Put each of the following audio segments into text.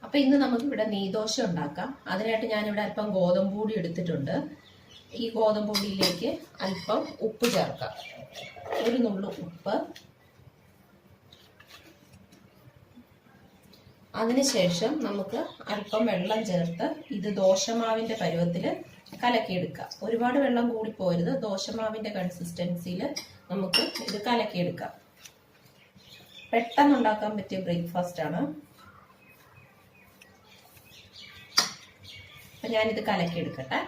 അപ്പോൾ ഇന്ന് നമുക്ക് ഇവിടെ നെയ്ദോശ ഉണ്ടാക്കാം. അതിനായിട്ട് ഞാൻ ഇവിടെ അല്പം ഗോതമ്പ് പൊടി എടുത്തിട്ടുണ്ട്. ഈ ഗോതമ്പ് പൊടിയിലേക്ക് അല്പം ഉപ്പ് ചേർക്കാം. ഒരു നുള്ളു ഉപ്പ്. അതിനുശേഷം നമുക്ക് അല്പം വെള്ളം ചേർത്ത് ഇത് ദോശമാവിന്റെ പരുവത്തിൽ കലക്കിയെടുക്കാം. ഒരുപാട് വെള്ളം കൂടി പോരുത്. ദോശമാവിന്റെ കൺസിസ്റ്റൻസിയിൽ നമുക്ക് ഇത് കലക്കിയെടുക്കാം. പെട്ടെന്ന് ഉണ്ടാക്കാൻ പറ്റിയ ബ്രേക്ക്ഫാസ്റ്റ് ആണ്. അപ്പൊ ഞാനിത് കലക്കിയെടുക്കട്ടെ.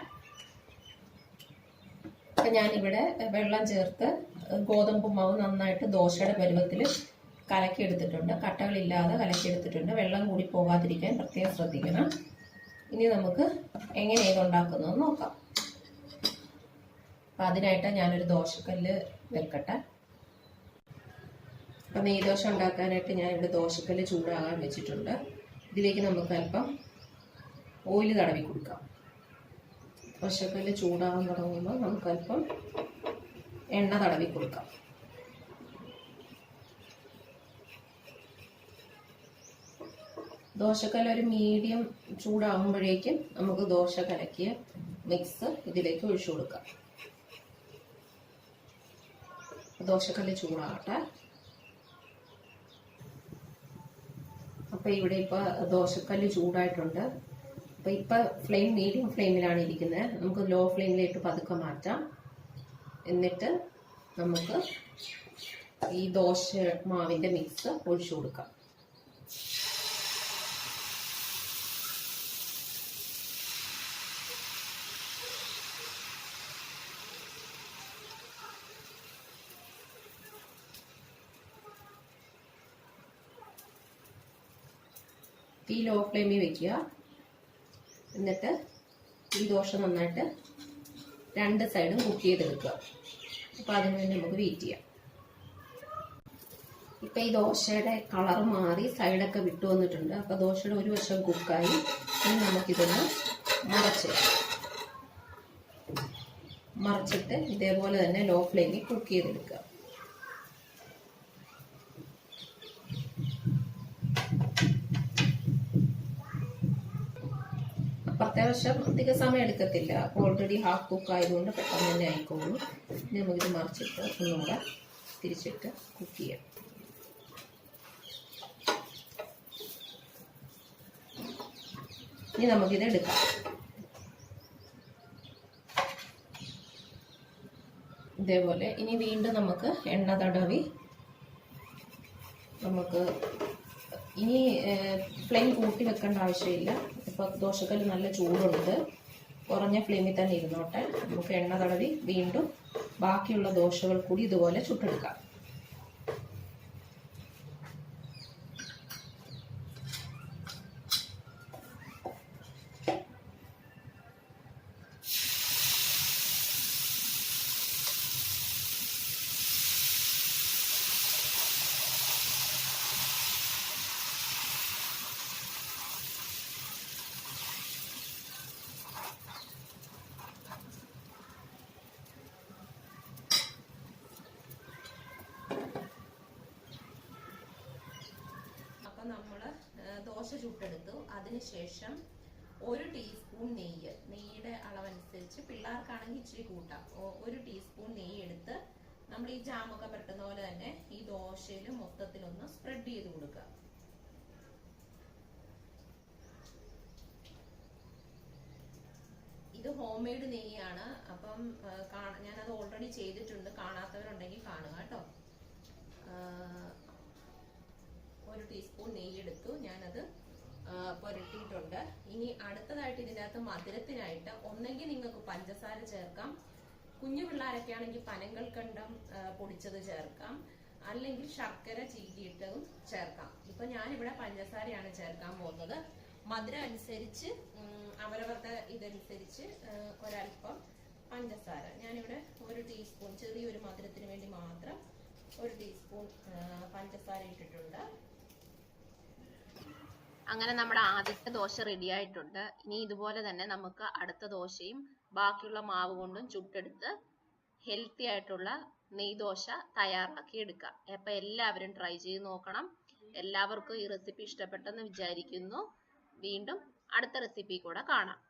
അപ്പൊ ഞാനിവിടെ വെള്ളം ചേർത്ത് ഗോതമ്പ് മാവ് നന്നായിട്ട് ദോശയുടെ പരുവത്തിൽ കലക്കിയെടുത്തിട്ടുണ്ട്. കട്ടകളില്ലാതെ കലക്കിയെടുത്തിട്ടുണ്ട്. വെള്ളം കൂടി പോകാതിരിക്കാൻ പ്രത്യേകം ശ്രദ്ധിക്കണം. ഇനി നമുക്ക് എങ്ങനെ ഇത് ഉണ്ടാക്കുന്നതെന്ന് നോക്കാം. അപ്പം അതിനായിട്ട് ഞാനൊരു ദോശക്കല്ല് വെക്കട്ടെ. അപ്പം നെയ്ദോശ ഉണ്ടാക്കാനായിട്ട് ഞാനിവിടെ ദോശക്കല്ല് ചൂടാകാൻ വെച്ചിട്ടുണ്ട്. ഇതിലേക്ക് നമുക്ക് അല്പം ഓയിൽ തടവി കൊടുക്കാം. ദോശക്കല്ല് ചൂടാകാൻ തുടങ്ങുമ്പോൾ നമുക്ക് അല്പം എണ്ണ തടവി കൊടുക്കാം. ദോശക്കല്ല് ഒരു മീഡിയം ചൂടാകുമ്പോഴേക്കും നമുക്ക് ദോശ കലക്കിയ മിക്സ് ഇതിലേക്ക് ഒഴിച്ചു കൊടുക്കാം. ദോശക്കല്ല് ചൂടാകട്ടെ. അപ്പം ഇവിടെ ഇപ്പം ദോശക്കല്ല് ചൂടായിട്ടുണ്ട്. അപ്പം ഇപ്പം ഫ്ലെയിം മീഡിയം ഫ്ലെയിമിലാണ് ഇരിക്കുന്നത്. നമുക്ക് ലോ ഫ്ലെയിമിലേക്ക് പതുക്കെ മാറ്റാം. എന്നിട്ട് നമുക്ക് ഈ ദോശ മാവിൻ്റെ മിക്സ് ഒഴിച്ചു കൊടുക്കാം. ഈ ലോ ഫ്ലെയിമിൽ വെക്കുക. എന്നിട്ട് ഈ ദോശ നന്നായിട്ട് രണ്ട് സൈഡും കുക്ക് ചെയ്തെടുക്കുക. അപ്പോൾ അതിന് വേണ്ടി നമുക്ക് വെയിറ്റ് ചെയ്യാം. ഇപ്പം ഈ ദോശയുടെ കളർ മാറി സൈഡൊക്കെ വിട്ടു വന്നിട്ടുണ്ട്. അപ്പോൾ ദോശയുടെ ഒരു വശം കുക്കായി. ഇനി നമുക്കിതൊന്ന് മറച്ചിട്ട് ഇതേപോലെ തന്നെ ലോ ഫ്ലെയിമിൽ കുക്ക് ചെയ്തെടുക്കുക. അത്യാവശ്യം അധിക സമയം എടുക്കത്തില്ല. ഓൾറെഡി ഹാഫ് കുക്ക് ആയതുകൊണ്ട് പെട്ടെന്ന് തന്നെ ആയിക്കോളും. ഇനി നമുക്കിത് മറിച്ചിട്ട് ഒന്നുകൂടെ തിരിച്ചിട്ട് കുക്ക് ചെയ്യാം. ഇനി നമുക്കിത് എടുക്കാം. ഇതേപോലെ ഇനി വീണ്ടും നമുക്ക് എണ്ണ തടവി നമുക്ക് ഇനി ഫ്ലെയിം കൂട്ടി വെക്കേണ്ട ആവശ്യമില്ല. ഇപ്പോൾ ദോശക്കല്ല് നല്ല ചൂടുണ്ട്. കുറഞ്ഞ ഫ്ലെയിമിൽ തന്നെ ഇരുന്നോട്ടെ. നമുക്ക് എണ്ണ തടവി വീണ്ടും ബാക്കിയുള്ള ദോശകൾ കൂടി ഇതുപോലെ ചുട്ടെടുക്കാം. നമ്മൾ ദോശ ചുട്ടെടുത്തു. അതിനുശേഷം 1 ടീസ്പൂൺ നെയ്യുടെ അളവനുസരിച്ച് പിള്ളേർക്കാണെങ്കിൽ ഇച്ചിരി കൂട്ടാം. 1 ടീസ്പൂൺ നെയ്യ് എടുത്ത് നമ്മൾ ഈ ജാമൊക്കെ പരട്ടുന്ന പോലെ തന്നെ ഈ ദോശയിൽ മൊത്തത്തിലൊന്ന് സ്പ്രെഡ് ചെയ്ത് കൊടുക്കുക. ഇത് ഹോം മെയ്ഡ് നെയ്യാണ്. അപ്പം ഞാനത് ഓൾറെഡി ചെയ്തിട്ടുണ്ട്. കാണാത്തവരുണ്ടെങ്കിൽ കാണുക കേട്ടോ. 1 ടീസ്പൂൺ നെയ്യ് എടുത്തു. ഞാനത് പുരട്ടിയിട്ടുണ്ട്. ഇനി അടുത്തതായിട്ട് ഇതിനകത്ത് മധുരത്തിനായിട്ട് ഒന്നെങ്കിൽ നിങ്ങൾക്ക് പഞ്ചസാര ചേർക്കാം. കുഞ്ഞു പിള്ളേരൊക്കെ ആണെങ്കിൽ പനങ്കൽക്കണ്ടം പൊടിച്ചത് ചേർക്കാം. അല്ലെങ്കിൽ ശർക്കര ചീകിയിട്ടതും ചേർക്കാം. ഇപ്പൊ ഞാനിവിടെ പഞ്ചസാരയാണ് ചേർക്കാൻ പോകുന്നത്. മധുരം അനുസരിച്ച് അവരവരുടെ ഇതനുസരിച്ച് ഒരൽപ്പം പഞ്ചസാര ഞാനിവിടെ 1 ടീസ്പൂൺ ചെറിയൊരു മധുരത്തിന് വേണ്ടി മാത്രം 1 ടീസ്പൂൺ പഞ്ചസാര ഇട്ടിട്ടുണ്ട്. അങ്ങനെ നമ്മുടെ ആദ്യത്തെ ദോശ റെഡി ആയിട്ടുണ്ട്. ഇനി ഇതുപോലെ തന്നെ നമുക്ക് അടുത്ത ദോശയും ബാക്കിയുള്ള മാവ് കൊണ്ടും ചുട്ടെടുത്ത് ഹെൽത്തി ആയിട്ടുള്ള നെയ്ദോശ തയ്യാറാക്കി എടുക്കാം. അപ്പം എല്ലാവരും ട്രൈ ചെയ്ത് നോക്കണം. എല്ലാവർക്കും ഈ റെസിപ്പി ഇഷ്ടപ്പെട്ടെന്ന് വിചാരിക്കുന്നു. വീണ്ടും അടുത്ത റെസിപ്പി കൂടെ കാണാം.